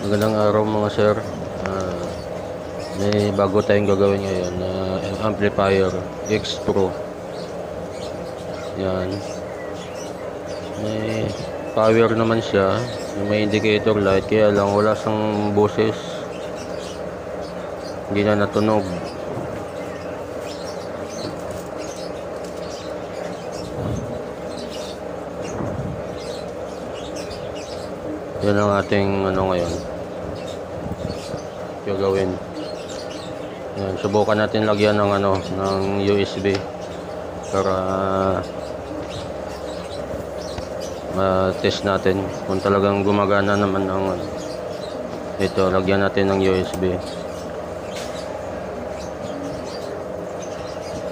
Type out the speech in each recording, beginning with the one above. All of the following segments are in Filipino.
Magandang araw mga sir. May bago tayong gagawin ngayon na amplifier X Pro. Yan. May power naman siya. May indicator light, kaya lang wala siyang boses. Hindi na natunog. Yan ang ating ngayon gagawin. Yan, subukan natin lagyan ng ng USB para test natin kung talagang gumagana naman ang ito. Lagyan natin ng USB.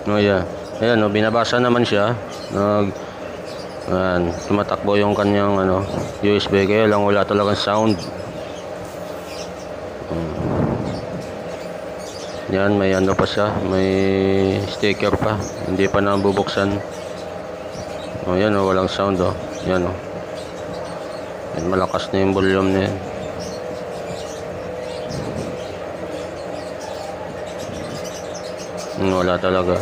Yeah. Ayan, binabasa naman siya. Ayan, tumatakbo yung kanyang USB, kaya lang wala talagang sound. Yan, may pa siya, may sticker pa, hindi pa nabubuksan. Yan walang sound yan yan, malakas na yung volume na yan. Wala talaga.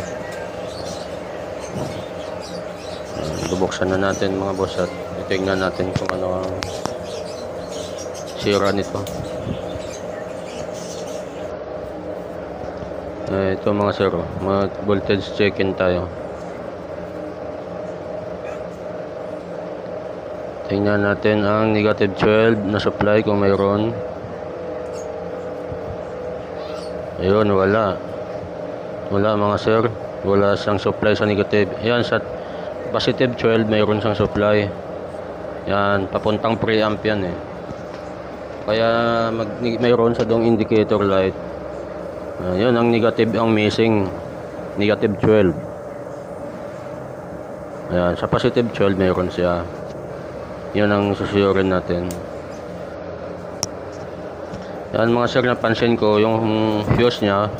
Bubuksan na natin mga boss at titingnan natin kung ano ang sira nito. Ito mga sir, mag voltage check-in tayo. Tingnan natin ang negative 12 na supply kung mayroon. Ayun, wala mga sir, wala siyang supply sa negative. Ayan, sa positive 12 mayroon siyang supply. Yan, papuntang preamp yan kaya mayroon sa dong indicator light. Yun ang negative, ang missing negative 12. Ayan, sa positive 12 mayroon siya. Yun ang susuyorin natin. Yan mga sir, napansin ko yung fuse nya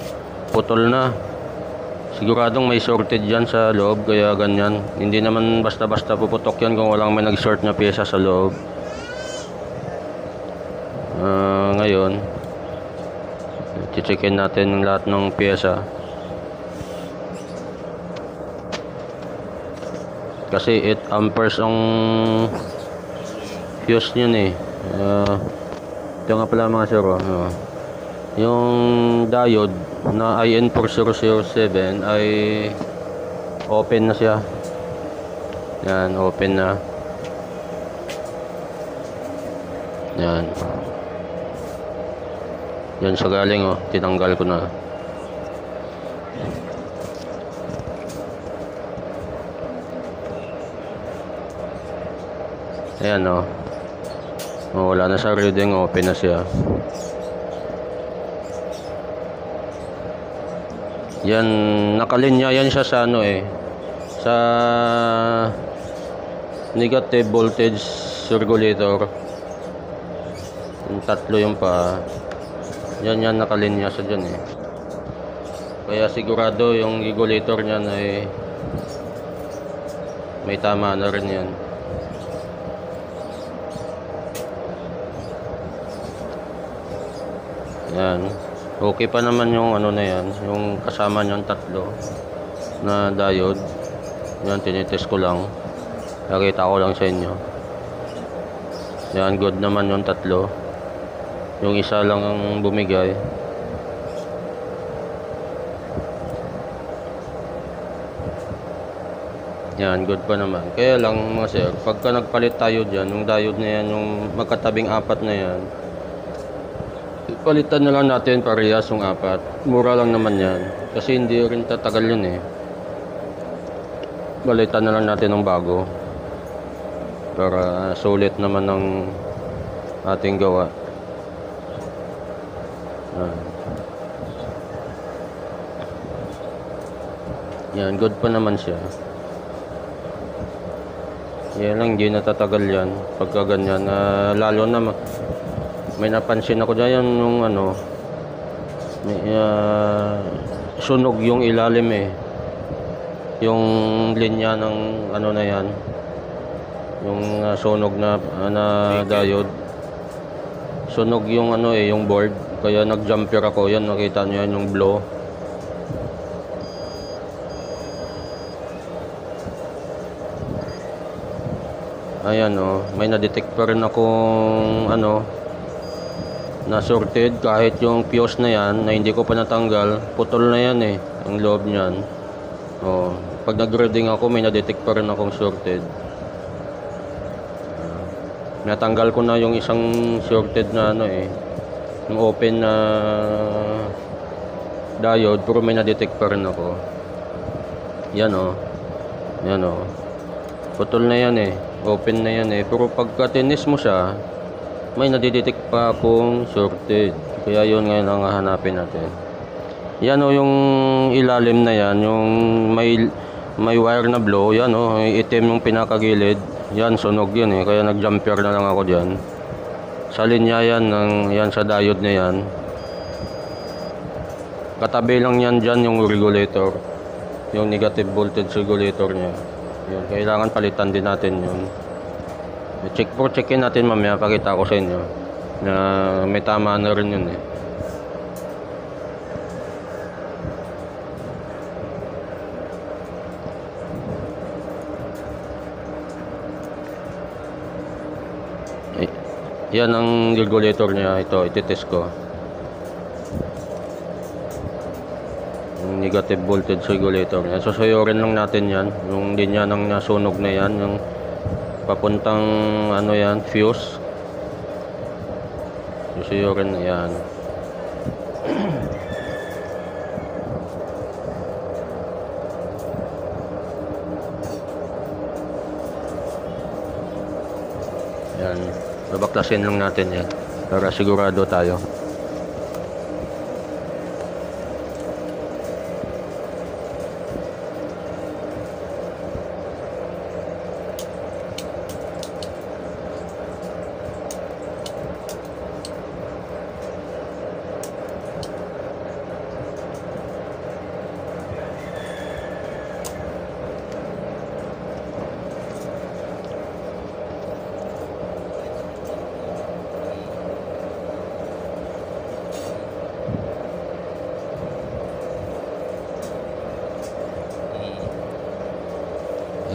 putol na. Siguradong may shorted dyan sa loob, kaya ganyan. Hindi naman basta-basta puputok yan kung walang may nag-short na pyesa sa loob. Ngayon checkin natin ng lahat ng pyesa, kasi 8 amperes ang fuse nyo ito nga pala mga sir. Yung diode na IN4007 ay open na siya. Yan, open na. Yan. Yan sa galing tinanggal ko na. Ayan wala na sa reading, open na siya. Yan, nakalinya yan siya sa sa negative voltage regulator. Yung tatlo yung pa. Yan nakalinya sa dyan kaya sigurado yung regulator niyan ay may tama na rin yan. Yan, okay pa naman yung na yan, yung kasama niyang tatlo na diode. Yan, tinitest ko lang, nakita ko lang sa inyo. Yan, good naman yung tatlo. Yung isa lang ang bumigay. Yan, good pa naman. Kaya lang mga sir, pagka nagpalit tayo dyan, yung diode na yan, yung magkatabing apat na yan, palitan na lang natin parehas yung apat. Mura lang naman yan, kasi hindi rin tatagal yun Palitan na lang natin ng bago para sulit naman ng ating gawa. Yan, good pa naman siya. Yan lang, hindi natatagal yan pagka ganyan. Lalo na may napansin ako dyan yung may, sunog yung ilalim yung linya ng na yan, yung sunog na diode. sunog yung ano yung board. Kaya nag-jumper ako. Yan, nakita nyo yan yung blow. Ayan may na-detect pa rin akong na sorted kahit yung fuse na yan na hindi ko pa natanggal, putol na yan ang loob niyan. Pag nag-reading ako, may na-detect pa rin akong sorted. Natanggal ko na yung isang sorted na yung open na diode, pero may na-detect pa rin ako. Yan yan putol na yan open na yan pero pagka tinis mo siya, may nadidetect pa akong sorted. Kaya yun ngayon ang hahanapin natin. Yan yung ilalim na yan, yung may wire na blow. Yan itim yung pinakagilid. Yan, sunog yun kaya nag-jumper na lang ako dyan. Sa linya yan, yan sa diode na yan. Katabi lang yan dyan yung regulator, yung negative voltage regulator nya. Yun, kailangan palitan din natin yun. Checkin natin mamaya, pakita ko sa inyo na may tama na rin yun Yan ang regulator niya. Ito, ititest ko yung negative voltage regulator niya. Susuyorin lang natin yan, yung linya ng nasunog na yan, yung papuntang yan, fuse. Susuyorin na yan. Yan, babaklasin lang natin yan para sigurado tayo.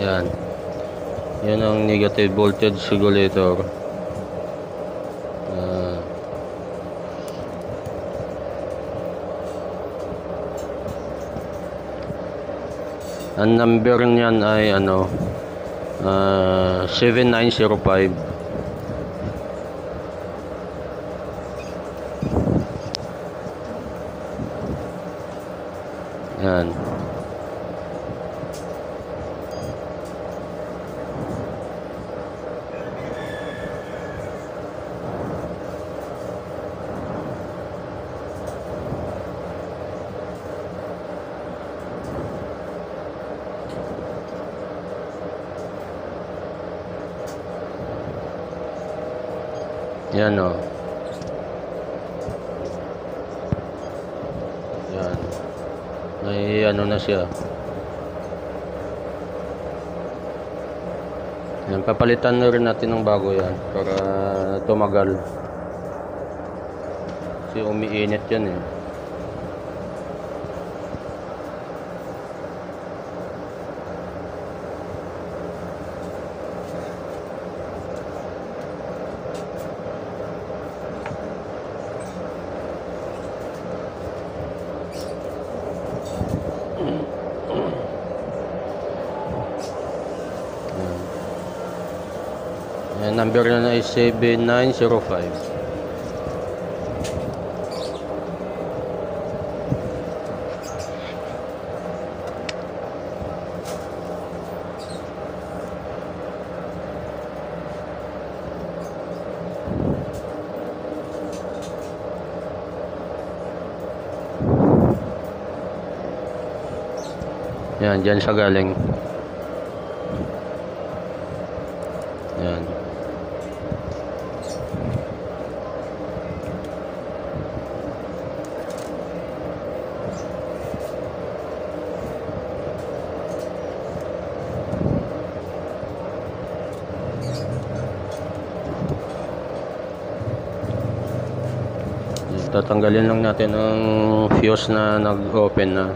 Yan. Yan ang negative voltage regulator. Ang number niyan ay 7905. Yan. Yan yan, may na siya. Yan, papalitan na rin natin ng bago yan para tumagal kasi umiinit yan number na is 7905. Yan, dyan siya galing. Yan. tatanggalin lang natin ang fuse na nag-open na.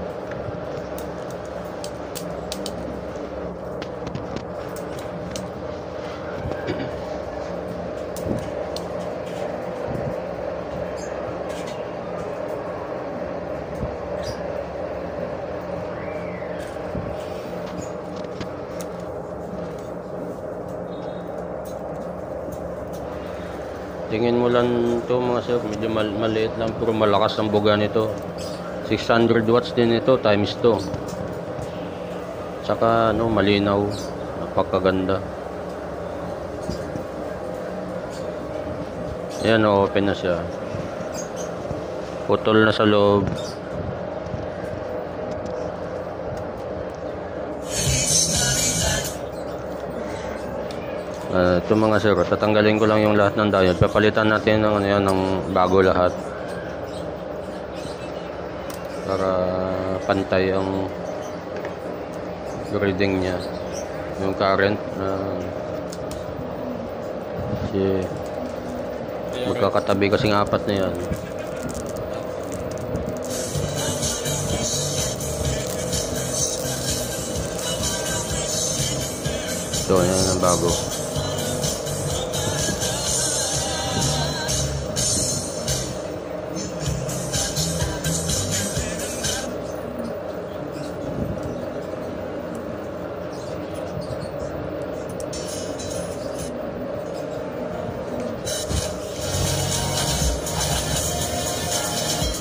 Tingin mo lang to mga sir, medyo maliit lang pero malakas ang buga nito. 600 watts din ito times 2. Saka ano, malinaw, napakaganda. Ayan, open na siya. Putol na sa loob. Ito mga sir, tatanggalin ko lang yung lahat ng diode. Papalitan natin ng, ano yan, ng bago lahat para pantay ang reading niya, yung current na kasi magkakatabi kasing apat na yan. So yan ang bago.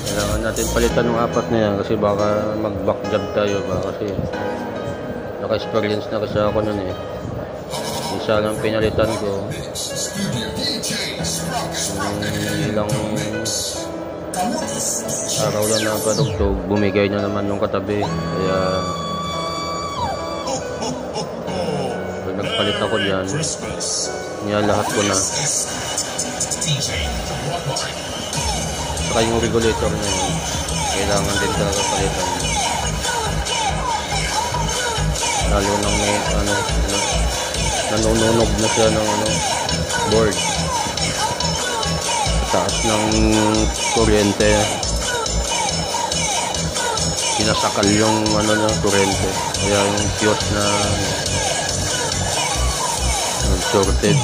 Kailangan natin palitan ng apat na yan kasi baka mag-back job tayo ba, kasi naka-experience na kasi ako nun eh. Isa lang pinalitan ko, ilang araw lang na patugtog, bumigay na naman nung katabi. Kaya pag nagpalit ako dyan, lahat ko na. Saka yung regulator na yun, kailangan din talaga palitan. Lalo nang may ano, nanununog na siya ng ano, board. Taas ng kuryente, sinasakal yung ano na kuryente. Kaya yung fuse na nag-shorted.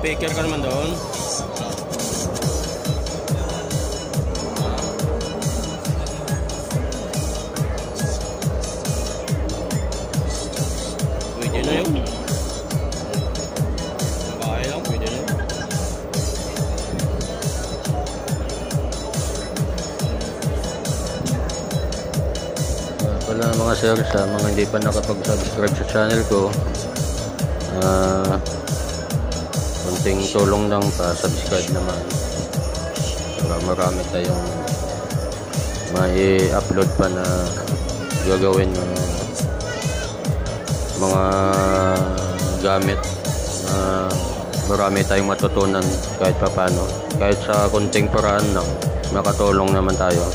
Speaker ka naman doon. Pwede na yun. Bahay lang, pwede na yun. Wala mga sir, sa mga hindi pa nakapag-subscribe sa channel ko, konting tulong lang pa, subscribe naman para marami tayong may upload pa na gagawin ng mga gamit na marami tayong matutunan kahit pa paano, kahit sa konting paraan lang makatulong naman tayo.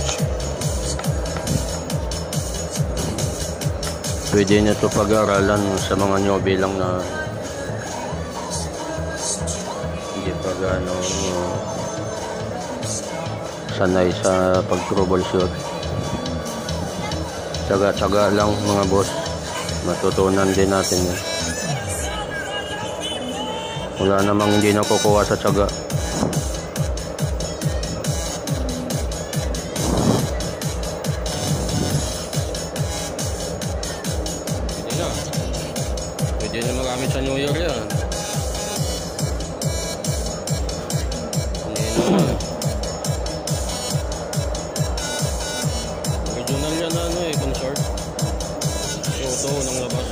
Pwede nyo ito pag-aralan sa mga newbie lang na pag ano, sanay sa pag-troubleshoot. Tsaga-tsaga lang mga boss, matutunan din natin yan. Wala namang hindi nakukuha sa tsaga. Pwede na magamit sa New Year yan. Original yan na ano eh, consort. Auto ng labas.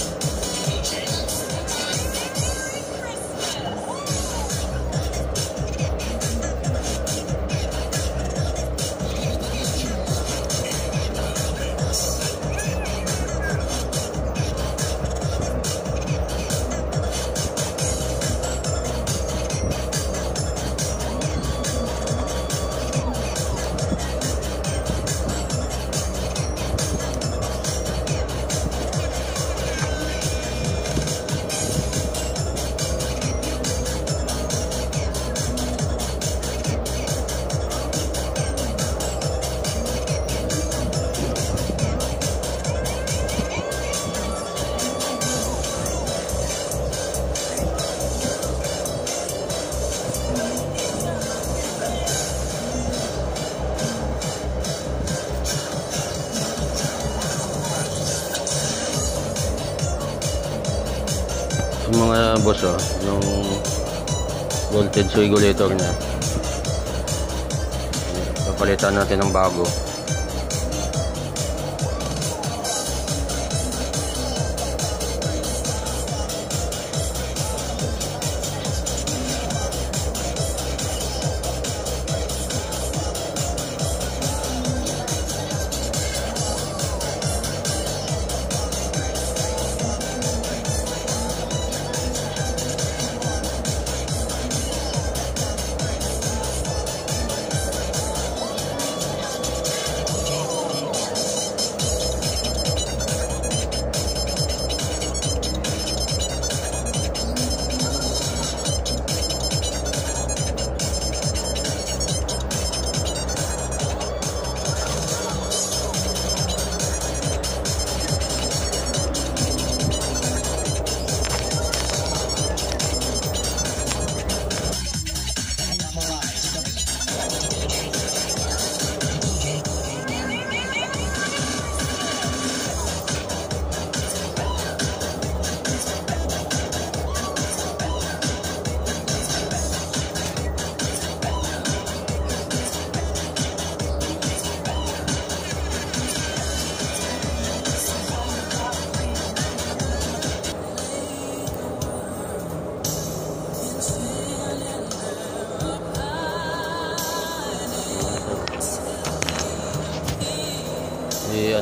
yung mga boss, oh, yung voltage regulator niya. Papalitan natin ng bago.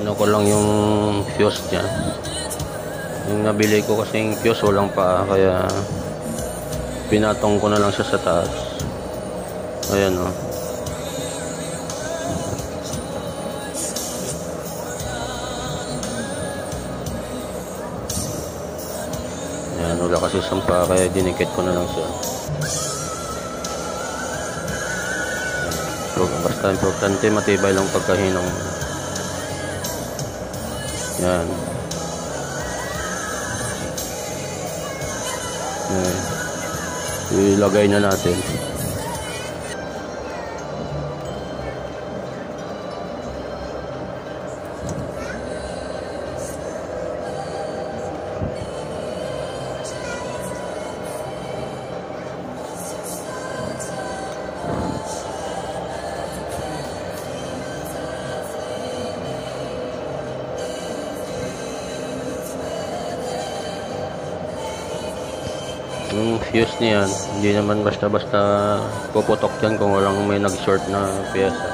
Ano ko lang yung fuse niya. Yung nabili ko kasing fuse walang pa, kaya pinatong ko na lang siya sa taas. Ayan, oh. Ayan, wala kasi sampa, kaya dinikit ko na lang siya. Basta importante matibay lang pagkahinang. Yan. Ilagay na natin. Yung fuse niyan, hindi naman basta-basta puputok yan kung walang may nag-short na pyesa.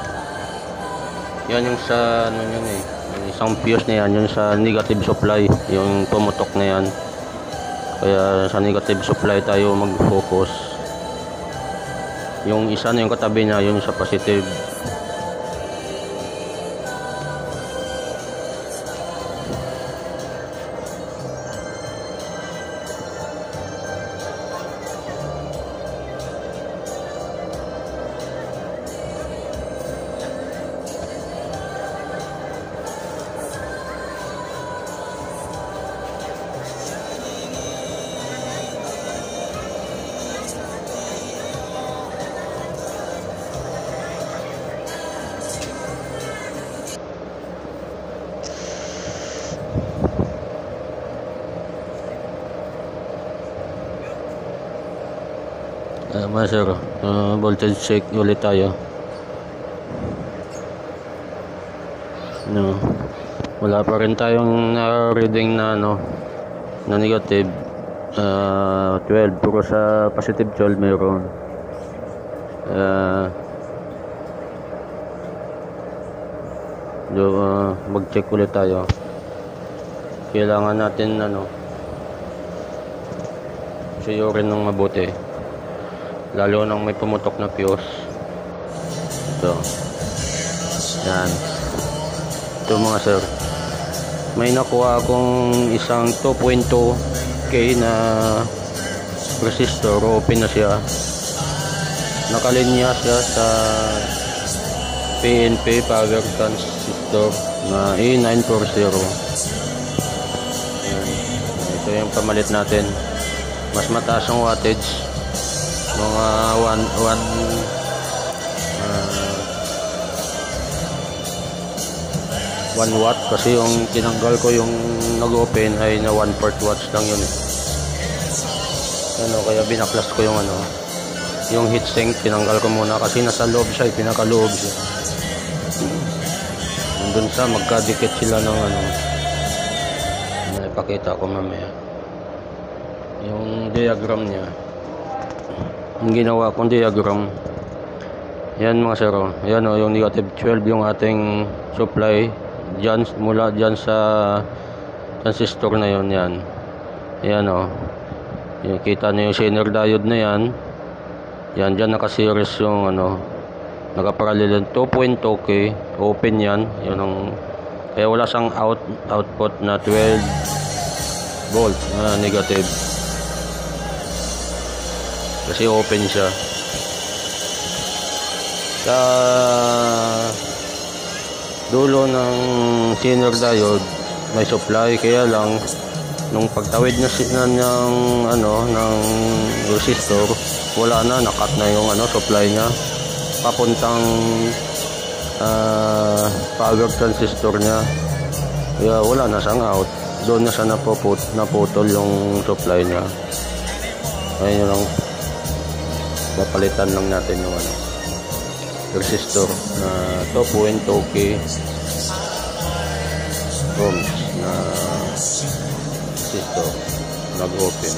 Yan yung sa ano yun eh, yung isang fuse na yan, yung sa negative supply, yung pumutok na yan. Kaya sa negative supply tayo mag-focus. Yung isa na yung katabi niya, yung sa positive. Master, voltage check ulit tayo. No, wala pa rin tayong reading na ano, na negative 12, puro sa positive 12 mayroon. Mag-check ulit tayo. Kailangan natin ano, suyurin ng mabuti, lalo nang may pumutok na fuse. Ito yan, ito mga sir, may nakuha akong isang 2.2K na resistor. Open na siya, nakalinya siya sa PNP power transistor na E940. Yan. Ito yung pamalit natin, mas mataas ang wattage, mga 1 watt, kasi yung tinanggal ko yung nag-open ay na 1/4 watts lang yun eh. Kaya binaklas ko yung yung heatsink, tinanggal ko muna kasi nasa loob siya, pinakaloob siya. Nandun sa magkadikit sila ng ipakita ko mamaya yung diagram niya, yung ginawa kong diagram. Yan mga sir, yan yung negative 12 yung ating supply dyan, mula dyan sa transistor na yun. Yan yung kita nyo yung Zener diode na yan. Yan dyan nakaseries yung nakaparallel 2.2k open yan. Kaya wala siyang output na 12 volt negative kasi open siya. Sa dulo ng Zener diode may supply, kaya lang nung pagtawid na ng resistor, wala na, nakat na yung supply niya papuntang power transistor niya, kaya wala na siyang out. Doon na siya naputol yung supply niya. Ayun lang, napalitan lang natin yung resistor na 2.2k ohms na resistor nag-open.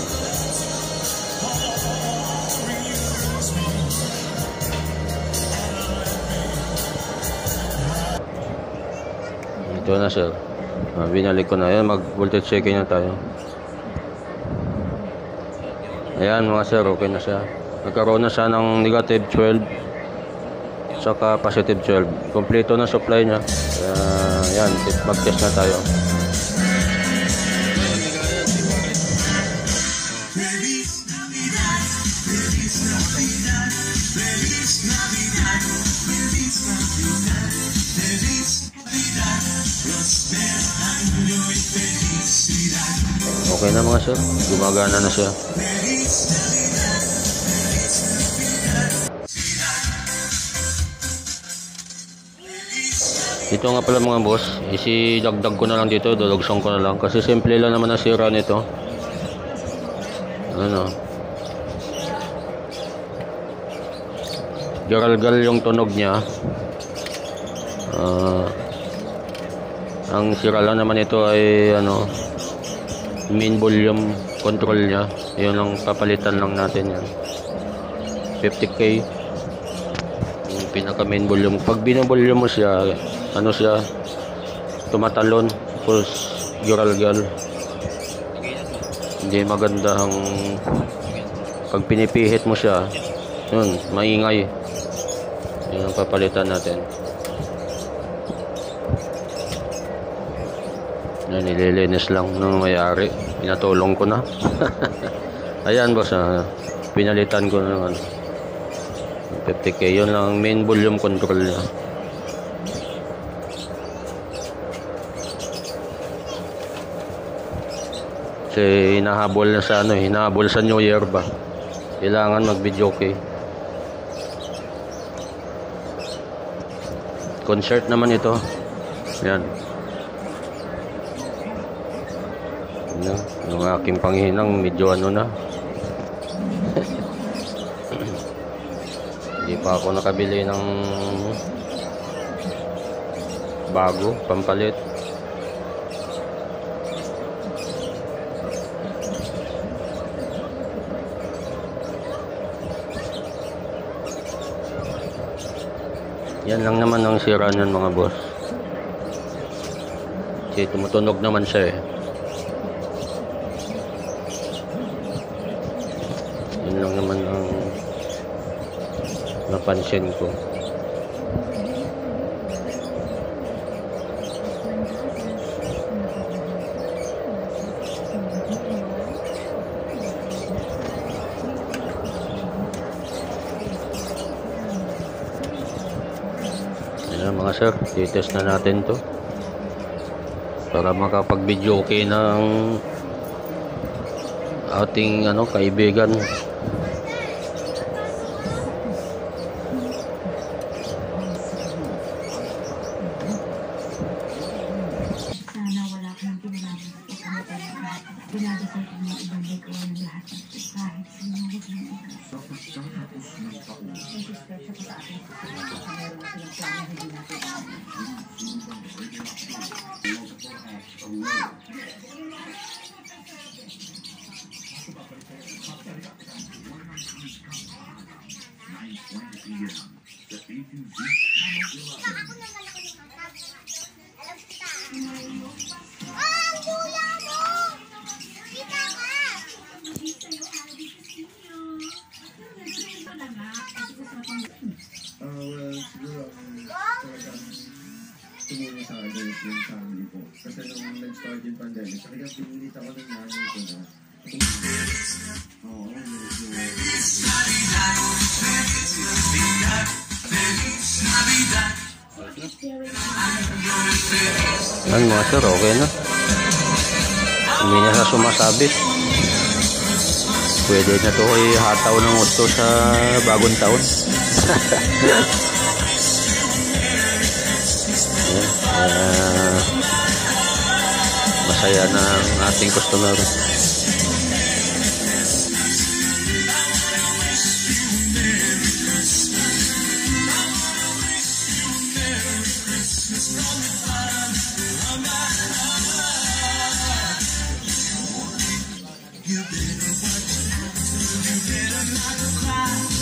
Ito na sir, binalik ko na yan, mag voltage checking na tayo. Ayan mga sir, okay na siya, nagkaroon na siya ng negative 12 saka positive 12, kompleto na supply niya. Yan, mag-test na tayo. Okay na mga sir, gumagana na siya. Ito nga pala mga boss, isidagdag ko na lang dito, dulugsong ko na lang kasi simple lang naman ang sira nito. Garalgal yung tunog niya. Ang sira lang naman ito ay main volume control niya. Yun ang papalitan lang natin yan. 50k yung pinaka main volume. Pag binavolume mo siya, tumatalon, tapos garalgal. Hindi maganda ang pag pinipihit mo siya, yun, maingay. Yun ang papalitan natin. Yan, nililinis lang ng may-ari. Pinatulong ko na. Ayan boss, pinalitan ko ng 50k. Yun lang main volume control niya. Kasi hinahabol na sa hinahabol sa New Year ba. Kailangan mag-video okay. Concert naman ito. Yan. Yung aking panghinang medyo na. Hindi pa ako nakabili ng bago, pampalit. Yan lang naman ang sira niyan mga boss. Kasi tumutunog naman siya Yan lang naman ang napansin ko. Ayan mga sir, titest na natin to para makapag-video okay ng ating kaibigan. Sana wala kang pinagdadasal ko na ibalik ko ang lahat kahit yung family ko. Kasi nung nag-start yung pandemic, talagang pinilit ako ng nanay ko na. Oo, Yan mga sir, okay na. Hindi na siya sumasabit. Pwede na to ihataw ng gusto sa bagong taon. Yan. Masaya na ang ating customer. You better watch out, you better not cry.